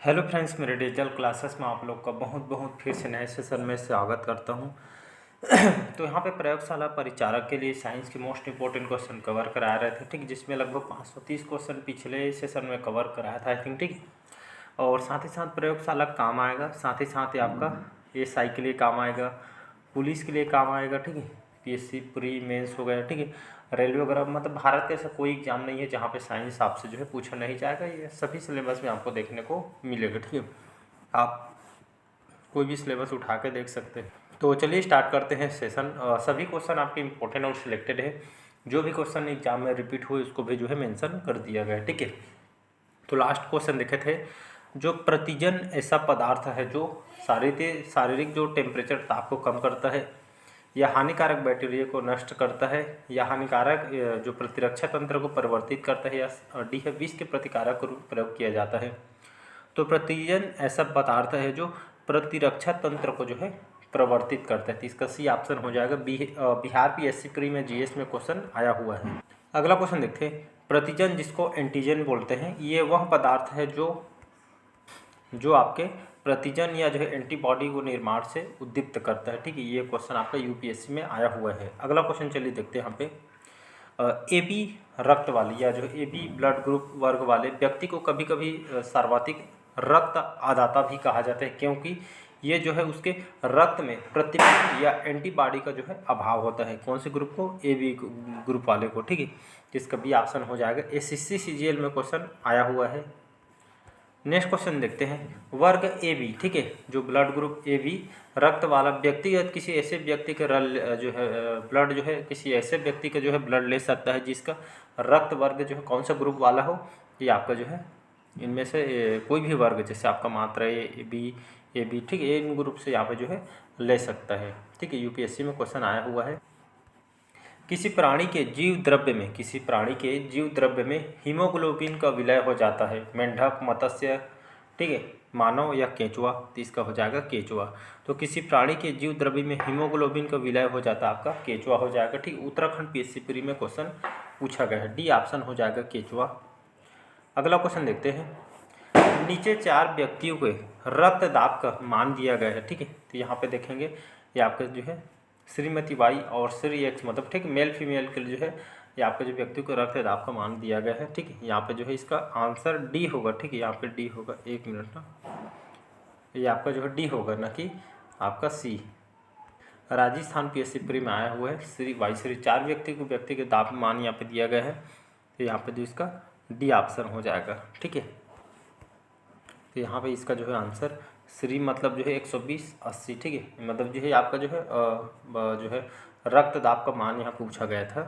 Hello friends, मेरे digital classes में आप लोग का बहुत बहुत फिर से नए सेशन में स्वागत करता हूं। तो यहाँ पे प्रयोगशाला परिचारक के लिए साइंस के मोस्ट इंपॉर्टेंट क्वेश्चन कवर करा रहे थे, ठीक, जिसमें लगभग 530 क्वेश्चन पिछले सेशन में कवर कराया था आई थिंक, ठीक। और साथ ही साथ प्रयोगशाला काम आएगा, साथ ही साथ ये आपका एएसआई के लिए काम आएगा, पुलिस के लिए काम आएगा, ठीक है। पीएससी प्री मेंस हो गया, ठीक है। रेलवे वगैरह, मतलब भारत का ऐसा कोई एग्जाम नहीं है जहाँ पे साइंस आपसे जो है पूछा नहीं जाएगा। ये सभी सिलेबस में आपको देखने को मिलेगा, ठीक है। आप कोई भी सिलेबस उठा के देख सकते हैं। तो चलिए स्टार्ट करते हैं सेशन। सभी क्वेश्चन आपके इंपॉर्टेंट और सिलेक्टेड है। जो भी क्वेश्चन एग्जाम में रिपीट हुए उसको भी जो है मेंशन कर दिया गया है, ठीक है। तो लास्ट क्वेश्चन देखे थे, जो प्रतिजन ऐसा पदार्थ है जो शारीरिक जो टेम्परेचर ताप को कम करता है, या हानिकारक बैक्टीरिया को नष्ट करता है, या हानिकारक जो प्रतिरक्षा तंत्र को परिवर्तित करता है, या डी है विष के प्रतिकारक रूप प्रयोग किया जाता है। तो प्रतिजन ऐसा पदार्थ है जो प्रतिरक्षा तंत्र को जो है प्रवर्तित करता है। तो इसका सी ऑप्शन हो जाएगा। बिहार पीएससी प्री में जीएस में क्वेश्चन आया हुआ है। अगला क्वेश्चन देखते हैं, प्रतिजन जिसको एंटीजन बोलते हैं, ये वह पदार्थ है जो आपके प्रतिजन या जो है एंटीबॉडी को निर्माण से उद्दीप्त करता है, ठीक है। ये क्वेश्चन आपका यूपीएससी में आया हुआ है। अगला क्वेश्चन चलिए देखते हैं यहाँ पे, ए बी रक्त वाले या जो ए बी ब्लड ग्रुप वर्ग वाले व्यक्ति को कभी कभी सर्वाधिक रक्त आदाता भी कहा जाता है, क्योंकि ये जो है उसके रक्त में प्रतिपिंड या एंटीबॉडी का जो है अभाव होता है। कौन से ग्रुप को? ए बी ग्रुप वाले को, ठीक है। जिसका बी ऑप्शन हो जाएगा। एसएससी सीजीएल में क्वेश्चन आया हुआ है। नेक्स्ट क्वेश्चन देखते हैं, वर्ग ए बी, ठीक है, जो ब्लड ग्रुप ए बी रक्त वाला व्यक्तिगत किसी ऐसे व्यक्ति के जो है ब्लड जो है किसी ऐसे व्यक्ति का जो है ब्लड ले सकता है जिसका रक्त वर्ग जो है कौन सा ग्रुप वाला हो। ये आपका जो है इनमें से कोई भी वर्ग, जैसे आपका मात्रा ए बी, ठीक है, इन ग्रुप से यहाँ पे जो है ले सकता है, ठीक है। यूपीएससी में क्वेश्चन आया हुआ है। किसी प्राणी के जीव द्रव्य में हीमोग्लोबिन का विलय हो जाता है, मेंढक, मत्स्य, ठीक है, मानव या केंचुआ। तो इसका हो जाएगा केंचुआ। तो किसी प्राणी के जीव द्रव्य में हीमोग्लोबिन का विलय हो जाता है, आपका केंचुआ हो जाएगा, ठीक। उत्तराखंड पीएससी प्री में क्वेश्चन पूछा गया है। डी ऑप्शन हो जाएगा केंचुआ। अगला क्वेश्चन देखते हैं, नीचे 4 व्यक्तियों के रक्तदाब का मान दिया गया है, ठीक है। तो यहाँ पे देखेंगे, ये आपका जो है श्रीमती वाई और श्री एक्स, मतलब ठीक मेल फीमेल के लिए जो है ये आपके जो व्यक्ति को रक्तदाब का मान दिया गया है, ठीक है। यहाँ पे जो है इसका आंसर डी होगा, ठीक है। यहाँ पे डी होगा, एक मिनट ना, ये आपका जो है डी होगा, ना कि आपका सी। राजस्थान पीएससी प्री में आया हुआ है। श्री 4 व्यक्ति के दाब मान यहाँ पे दिया गया है। तो यहाँ पे जो इसका डी ऑप्शन हो जाएगा, ठीक है। तो यहाँ पे इसका जो है आंसर श्री, मतलब जो है 120 80, ठीक है, मतलब जो है आपका जो है रक्तदाब का मान यहाँ पूछा गया था।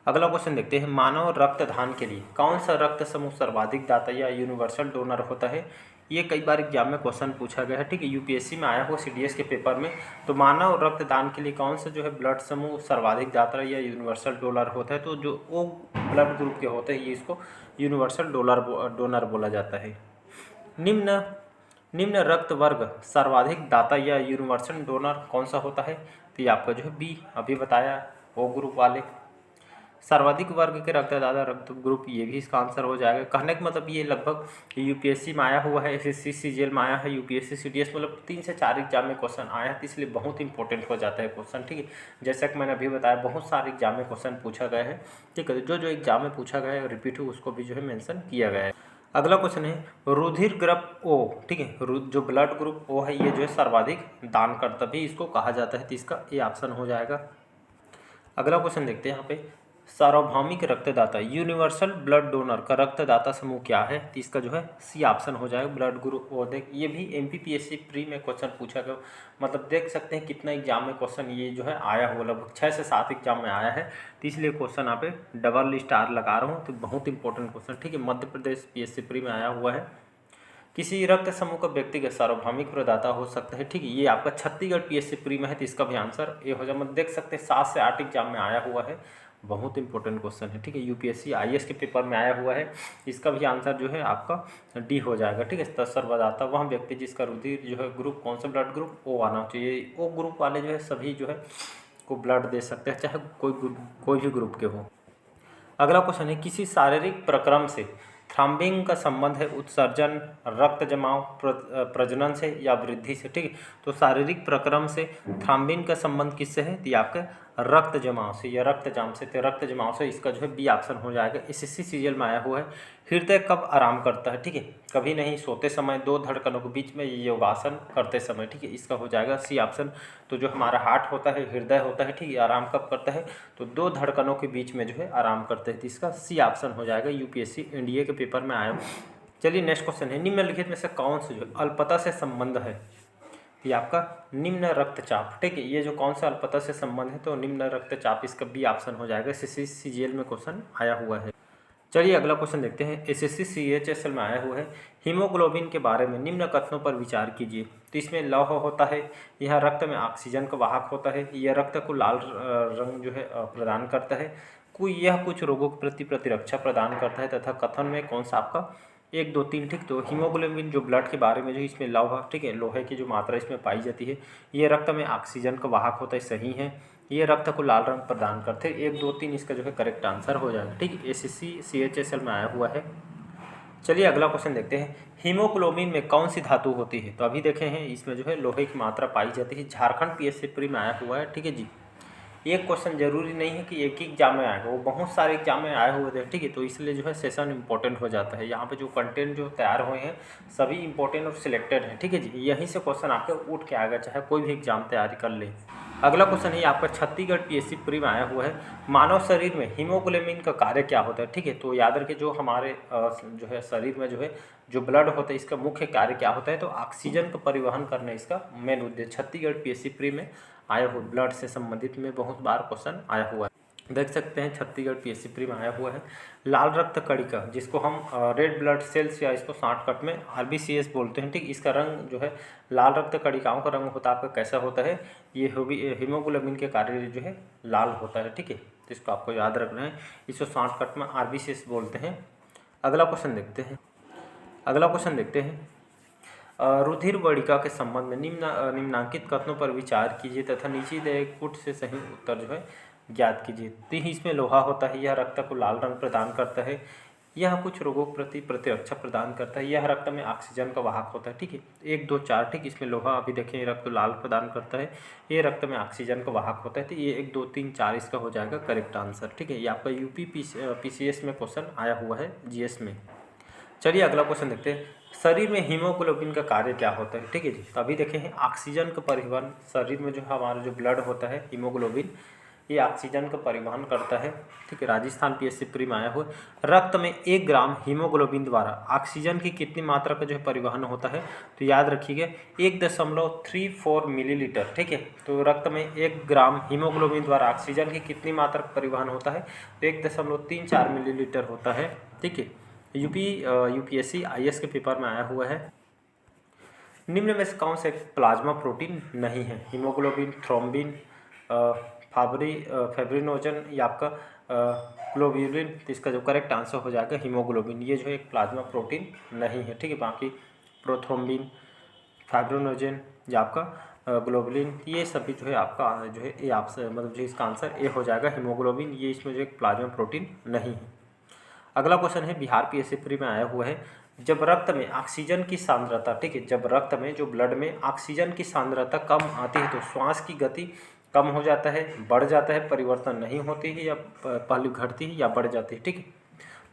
अगला क्वेश्चन देखते हैं, मानव रक्तदान के लिए कौन सा रक्त समूह सर्वाधिक दाता या यूनिवर्सल डोनर होता है। ये कई बार एग्जाम में क्वेश्चन पूछा गया है, ठीक है। यूपीएससी में आया हुआ सीडीएस के पेपर में। तो मानव रक्तदान के लिए कौन सा जो है ब्लड समूह सर्वाधिक दाता या यूनिवर्सल डोनर होता है, तो जो वो ब्लड ग्रुप के होते हैं ये इसको यूनिवर्सल डोनर बोला जाता है। निम्न रक्त वर्ग सर्वाधिक दाता या यूनिवर्सल डोनर कौन सा होता है। तो ये आपका जो है बी, अभी बताया, ओ ग्रुप वाले। सर्वाधिक वर्ग के रक्तदाता रक्त ग्रुप, ये भी इसका आंसर हो जाएगा। कहने का मतलब ये लगभग यूपीएससी में आया हुआ है, एसएससी सीजीएल में आया है, यूपीएससी सीडीएस, मतलब 3 से 4 एग्जाम में क्वेश्चन आया है, तो इसलिए बहुत इंपॉर्टेंट हो जाता है क्वेश्चन, ठीक है। जैसा कि मैंने अभी बताया, बहुत सारे एग्जाम में क्वेश्चन पूछा गया है, ठीक है। जो एग्जाम में पूछा गया है रिपीट हो उसको भी जो है मेंशन किया गया है। अगला क्वेश्चन है, रुधिर ग्रुप ओ, ठीक है, जो ब्लड ग्रुप ओ है ये जो है सर्वाधिक दान करता भी इसको कहा जाता है, तो इसका ए ऑप्शन हो जाएगा। अगला क्वेश्चन देखते हैं यहाँ पे, सार्वभौमिक रक्तदाता यूनिवर्सल ब्लड डोनर का रक्तदाता समूह क्या है। तो इसका जो है सी ऑप्शन हो जाएगा, ब्लड ग्रुप ओ। देख, ये भी एमपीपीएससी प्री में क्वेश्चन पूछा गया, मतलब देख सकते हैं कितना एग्जाम में क्वेश्चन ये जो है आया हुआ, लगभग 6 से 7 एग्जाम में आया है। तो इसलिए क्वेश्चन यहाँ पे डबल स्टार लगा रहा हूँ, तो बहुत इंपॉर्टेंट क्वेश्चन, ठीक है। मध्य प्रदेश पीएससी प्री में आया हुआ है। किसी रक्त समूह का व्यक्तिगत सार्वभौमिक प्रदाता हो सकता है, ठीक है। ये आपका छत्तीसगढ़ पीएससी प्री में है, तो इसका भी आंसर ये हो जाए, मतलब देख सकते हैं 7 से 8 एग्जाम में आया हुआ है। बहुत इंपॉर्टेंट क्वेश्चन है, ठीक है। यूपीएससी आईएएस के पेपर में आया हुआ है। इसका भी आंसर जो है आपका डी हो जाएगा, ठीक है। सर्वदाता वह व्यक्ति जिसका रुधिर जो है ग्रुप कौन सा ब्लड ग्रुप ओ आना चाहिए। ओ ग्रुप वाले जो है सभी जो है को ब्लड दे सकते हैं, चाहे कोई भी ग्रुप के हो। अगला क्वेश्चन है, किसी शारीरिक प्रक्रम से थ्रम्बिंग का संबंध है उत्सर्जन, रक्त जमाव, प्रजनन से या वृद्धि से, ठीक है। तो शारीरिक प्रक्रम से थ्रम्बिन का संबंध किससे है, तो ये आपके रक्त जमाव से या रक्तजाम से, तो रक्त जमाव से, इसका जो है बी ऑप्शन हो जाएगा। एसएससी सीजीएल में आया हुआ है। हृदय कब आराम करता है, ठीक है, कभी नहीं, सोते समय, दो धड़कनों के बीच में योगासन करते समय, ठीक है, इसका हो जाएगा सी ऑप्शन। तो जो हमारा हार्ट होता है, हृदय होता है, ठीक है, आराम कब करता है, तो दो धड़कनों के बीच में जो है आराम करते हैं, तो इसका सी ऑप्शन हो जाएगा। यूपीएससी एनडीए के पेपर में आया। चलिए नेक्स्ट क्वेश्चन है, निम्नलिखित में से कौन सा जो अल्पता से संबंध है, ये आपका निम्न रक्तचाप, ठीक है, ये जो कौन सा अल्पता से संबंध है, तो निम्न रक्तचाप, इसका बी ऑप्शन हो जाएगा। एसएससी सीजीएल में क्वेश्चन आया हुआ है। चलिए अगला क्वेश्चन देखते हैं, एसएससी सीएचएसएल में आया हुआ है। हीमोग्लोबिन के बारे में निम्न कथनों पर विचार कीजिए। तो इसमें लौह होता है, यह रक्त में ऑक्सीजन का वाहक होता है, यह रक्त को लाल रंग जो है प्रदान करता है, यह कुछ रोगों के प्रति प्रतिरक्षा प्रदान करता है, तथा कथन में कौन सा आपका 1 2 3, ठीक। तो हीमोग्लोबिन जो ब्लड के बारे में जो इसमें लौह, ठीक है, लोहे की जो मात्रा इसमें पाई जाती है, ये रक्त में ऑक्सीजन का वाहक होता है, सही है। ये रक्त को लाल रंग प्रदान करते हैं। 1 2 3 इसका जो है करेक्ट आंसर हो जाएगा, ठीक। एसएससी सीएचएसएल में आया हुआ है। चलिए अगला क्वेश्चन देखते हैं, हीमोग्लोबिन में कौन सी धातु होती है, तो अभी देखे हैं इसमें जो है लोहे की मात्रा पाई जाती है। झारखंड पीएससी प्री में आया हुआ है, ठीक है जी। एक क्वेश्चन जरूरी नहीं है कि एक ही एग्जाम में आएगा, वो बहुत सारे एग्जाम में आए हुए थे, ठीक है, तो इसलिए जो है सेशन इंपॉर्टेंट हो जाता है। यहाँ पे जो कंटेंट जो तैयार हुए हैं सभी इंपॉर्टेंट और सिलेक्टेड हैं, ठीक है जी। यहीं से क्वेश्चन आपके उठ के आएगा, चाहे कोई भी एग्जाम तैयारी कर ले। अगला क्वेश्चन है आपका छत्तीसगढ़ पीएससी प्री में आया हुआ है, मानव शरीर में हीमोग्लोबिन का कार्य क्या होता है, ठीक है। तो याद रखिए जो हमारे जो है शरीर में जो है जो ब्लड होता है, इसका मुख्य कार्य क्या होता है, तो ऑक्सीजन का परिवहन करना इसका मेन उद्देश्य। छत्तीसगढ़ पीएससी प्री में आया हुआ, ब्लड से संबंधित में बहुत बार क्वेश्चन आया हुआ है, देख सकते हैं। छत्तीसगढ़ पीएससी प्री में आया हुआ है। लाल रक्त कणिका, जिसको हम रेड ब्लड सेल्स या इसको शॉर्टकट में आरबीसीएस बोलते हैं, ठीक। इसका रंग जो है लाल रक्त कणिकाओं का रंग होता है आपका कैसा होता है, ये हीमोग्लोबिन के कार्य जो है लाल होता है, ठीक है। तो इसको आपको याद रखना है, इसको शॉर्टकट में आरबीसीएस बोलते हैं। अगला क्वेश्चन देखते हैं, रुधिर वर्णिका के संबंध में निम्नांकित कथनों पर विचार कीजिए तथा नीचे दिए पुट से सही उत्तर जो है ज्ञात कीजिए। तो इसमें लोहा होता है, यह रक्त को लाल रंग प्रदान करता है, यह कुछ रोगों के प्रति प्रतिरक्षा प्रदान करता है, यह रक्त में ऑक्सीजन का वाहक होता है, ठीक है। 1 2 4, ठीक। इसमें लोहा अभी देखें रक्त लाल प्रदान करता है, ये रक्त में ऑक्सीजन का वाहक होता है, तो ये 1 2 3 4 इसका हो जाएगा करेक्ट आंसर, ठीक है। ये आपका यूपी पीसीएस में क्वेश्चन आया हुआ है, जीएस में। चलिए अगला क्वेश्चन देखते हैं, शरीर में हीमोग्लोबिन का कार्य क्या होता है, ठीक है जी। तो अभी देखें हैं ऑक्सीजन का परिवहन, शरीर में जो हमारा जो ब्लड होता है हीमोग्लोबिन, ये ऑक्सीजन का परिवहन करता है, ठीक है। राजस्थान पीएससी प्री में आया हुआ। रक्त में 1 ग्राम हीमोग्लोबिन द्वारा ऑक्सीजन की कितनी मात्रा का जो है परिवहन होता है, तो याद रखिएगा 1.34 मिलीलीटर, ठीक है। तो रक्त में 1 ग्राम हीमोग्लोबिन द्वारा ऑक्सीजन की कितनी मात्रा का परिवहन होता है, तो 1.34 मिलीलीटर होता है, ठीक है। यूपीएससी आईएएस के पेपर में आया हुआ है। निम्न में से कौन से प्लाज्मा प्रोटीन नहीं है, हीमोग्लोबिन, थ्रोम्बिन, फाइब्रिनोजन या आपका ग्लोब्यूलिन, तो इसका जो करेक्ट आंसर हो जाएगा हीमोग्लोबिन, ये जो है एक प्लाज्मा प्रोटीन नहीं है, ठीक है। बाकी प्रोथ्रोम्बिन, फाइब्रिनोजन या आपका ग्लोबुलिन, ये सभी जो है आपका जो है ये आपसे मतलब जो इसका आंसर ए हो जाएगा हीमोग्लोबिन, ये इसमें जो एक प्लाज्मा प्रोटीन नहीं है। अगला क्वेश्चन है बिहार पीएससी प्री में आया हुआ है, जब रक्त में ऑक्सीजन की सांद्रता, ठीक है, जब रक्त में जो ब्लड में ऑक्सीजन की सांद्रता कम आती है तो श्वास की गति कम हो जाता है, बढ़ जाता है, परिवर्तन नहीं होती है, या पहले घटती है या बढ़ जाती है, ठीक है।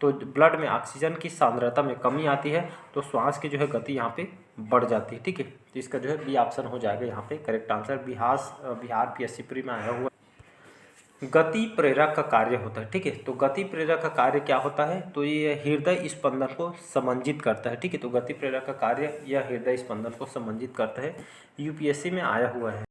तो ब्लड में ऑक्सीजन की सांद्रता में कमी आती है तो श्वास की जो है गति यहाँ पे बढ़ जाती है, ठीक है। तो इसका जो है बी ऑप्शन हो जाएगा यहाँ पे correct answer. Bihar PSC pre में आया हुआ गति प्रेरक का कार्य होता है, ठीक है। तो गति प्रेरक का कार्य क्या होता है, तो ये हृदय स्पंदन को समंजित करता है, ठीक है। तो गति प्रेरक का कार्य यह हृदय स्पंदन को समंजित करता है, यूपीएससी में आया हुआ है।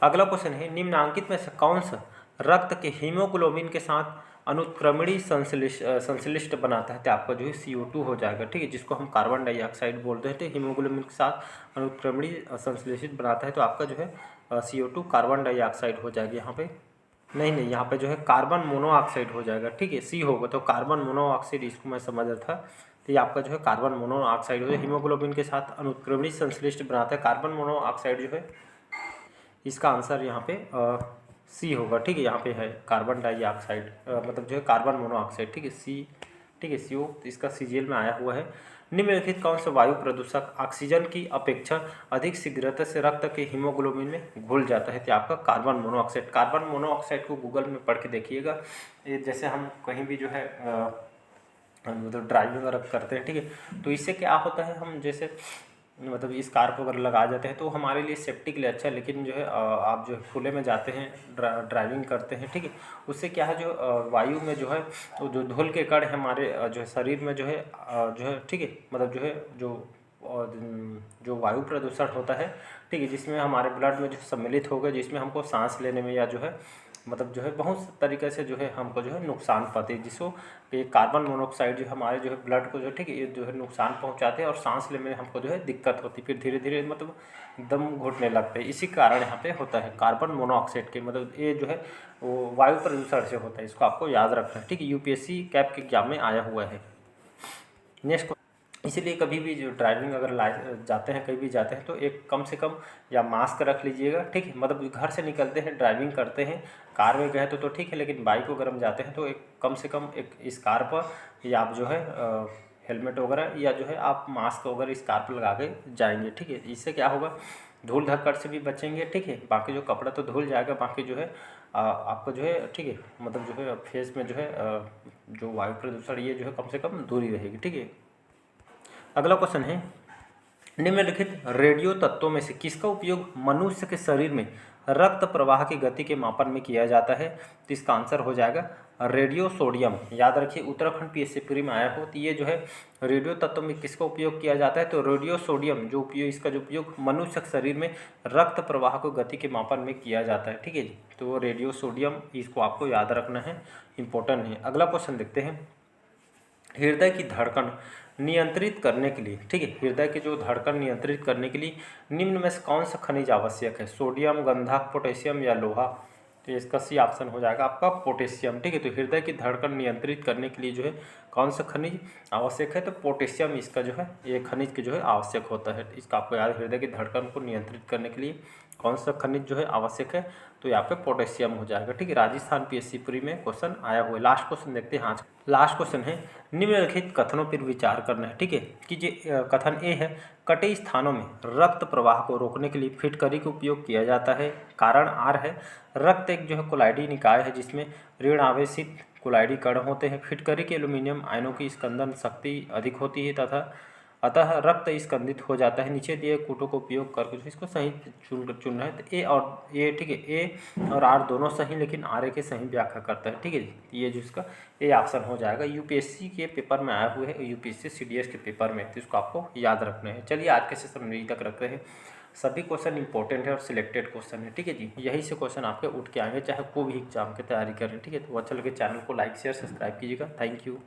अगला क्वेश्चन है, निम्नांकित में से कौन सा रक्त के हीमोग्लोबिन के साथ अनुत्क्रमणी संश्लिष्ट बनाता है, तो आपका जो है CO2 हो जाएगा, ठीक है, जिसको हम कार्बन डाइऑक्साइड बोलते हैं। तो हीमोग्लोबिन के साथ अनुत्क्रमणी संश्लेषित बनाता है तो आपका जो है CO2 कार्बन डाइऑक्साइड हो जाएगा यहाँ पे, नहीं यहाँ पे जो है कार्बन मोनोऑक्साइड हो जाएगा, ठीक है। सी होगा तो कार्बन मोनोऑक्साइड, इसको मैं समझ रहा था, तो ये आपका जो है कार्बन मोनोऑक्साइड हो जाए, हीमोग्लोबिन के साथ अनुत्क्रमणी संश्लिष्ट बनाता है कार्बन मोनोऑक्साइड जो है, इसका आंसर यहाँ पे सी होगा, ठीक है। यहाँ पे है कार्बन डाइऑक्साइड मतलब जो है कार्बन मोनोऑक्साइड, ठीक है, सी ठीक है, CO इसका CGL में आया हुआ है। निम्नलिखित कौन सा वायु प्रदूषक ऑक्सीजन की अपेक्षा अधिक शीघ्रता से रक्त के हीमोग्लोबिन में घुल जाता है? तो आपका कार्बन मोनोऑक्साइड। कार्बन मोनोऑक्साइड को गूगल में पढ़ के देखिएगा। ये जैसे हम कहीं भी जो है मतलब ड्राइविंग वगैरह करते हैं, ठीक है, तो इससे क्या होता है, हम जैसे मतलब इस कार को अगर लगा जाते हैं तो हमारे लिए सेफ्टी के लिए अच्छा है, लेकिन जो है आप जो है खुले में जाते हैं, ड्राइविंग करते हैं, ठीक है, उससे क्या है, जो वायु में जो है तो जो धूल के कण हमारे जो है शरीर में जो है ठीक है, मतलब जो है जो वायु प्रदूषण होता है, ठीक है, जिसमें हमारे ब्लड में जो सम्मिलित हो गए, जिसमें हमको सांस लेने में या जो है मतलब जो है बहुत तरीके से जो है हमको जो है नुकसान पाते हैं, जिसको ये कार्बन मोनोऑक्साइड जो हमारे जो है ब्लड को जो ठीक है ये जो है नुकसान पहुंचाते हैं और सांस लेने में हमको जो है दिक्कत होती है, फिर धीरे धीरे मतलब दम घुटने लगते हैं। इसी कारण यहाँ पे होता है कार्बन मोनोऑक्साइड के, मतलब ये जो है वो वायु प्रदूषण से होता है, इसको आपको याद रखना है, ठीक है, UPSC कैप के एग्जाम में आया हुआ है। नेक्स्ट, इसीलिए कभी भी जो ड्राइविंग अगर जाते हैं, कहीं भी जाते हैं, तो एक कम से कम या मास्क रख लीजिएगा, ठीक है, मतलब घर से निकलते हैं, ड्राइविंग करते हैं, कार में गए तो ठीक है, लेकिन बाइक वगैरह में जाते हैं तो एक कम से कम एक इस कार पर या आप जो है हेलमेट वगैरह या जो है आप मास्क वगैरह इस कार पर लगा के जाएंगे, ठीक है। इससे क्या होगा, धूल धक्कड़ से भी बचेंगे, ठीक है, बाकी जो कपड़ा तो धुल जाएगा, बाकी जो है आपको जो है ठीक है, मतलब जो है फेस में जो है जो वायु प्रदूषण ये जो है कम से कम दूरी रहेगी, ठीक है। अगला क्वेश्चन है, निम्नलिखित रेडियो तत्वों में से किसका उपयोग मनुष्य के शरीर में रक्त प्रवाह की गति के मापन में किया जाता है? तो इसका आंसर हो जाएगा रेडियो सोडियम। याद रखिए, उत्तराखंड PSC प्री में आया हो, तो ये जो है रेडियो तत्व में किसका उपयोग किया जाता है? तो रेडियो सोडियम जो उपयोग, इसका जो उपयोग मनुष्य के शरीर में रक्त प्रवाह को गति के मापन में किया जाता है, ठीक है जी। तो रेडियो सोडियम, इसको आपको याद रखना है, इंपॉर्टेंट है। अगला क्वेश्चन देखते हैं, हृदय की धड़कन नियंत्रित करने के लिए, ठीक है, हृदय की जो धड़कन नियंत्रित करने के लिए निम्न में से कौन सा खनिज आवश्यक है? सोडियम, गंधक, पोटेशियम या लोहा? तो इसका सी ऑप्शन हो जाएगा आपका पोटेशियम, ठीक है। तो हृदय की धड़कन नियंत्रित करने के लिए जो है कौन सा खनिज आवश्यक है? तो पोटेशियम इसका जो है ये खनिज के जो है आवश्यक होता है, इसका आपको याद, हृदय की धड़कन को नियंत्रित करने के लिए कौन सा खनिज जो है आवश्यक है? तो यहाँ पे पोटेशियम हो जाएगा, ठीक है। राजस्थान PSC प्री में क्वेश्चन आया हुआ है। लास्ट क्वेश्चन देखते हैं आज। लास्ट क्वेश्चन है, निम्नलिखित कथनों पर विचार करना है, ठीक है, कि जो कथन ए है, कटे स्थानों में रक्त प्रवाह को रोकने के लिए फिटकरी का उपयोग किया जाता है। कारण आर है, रक्त एक जो है कोलाइडी निकाय है जिसमें ऋण आवेशित कोलाइडी कण होते हैं। फिटकरी के एल्यूमिनियम आयनों की स्कंदन शक्ति अधिक होती है तथा अतः रक्त स्कंदित हो जाता है। नीचे दिए कूटों का उपयोग करके इसको सही चुनना है। तो ए और ए, ठीक है, ए और आर दोनों सही, लेकिन आर ए के सही व्याख्या करता है, ठीक है जी। ये जो इसका ए ऑप्शन हो जाएगा। UPSC के पेपर में आया हुआ है, UPSC CDS के पेपर में, तो इसको आपको याद रखना है। चलिए आज के सेशन में यही तक रखते हैं। सभी क्वेश्चन इंपॉर्टेंट है और सिलेक्टेड क्वेश्चन है, ठीक है जी। यही से क्वेश्चन आपके उठ के आएंगे, चाहे कोई भी एग्जाम की तैयारी करें, ठीक है। तो अच्छा लगे चैनल को लाइक शेयर सब्सक्राइब कीजिएगा। Thank you.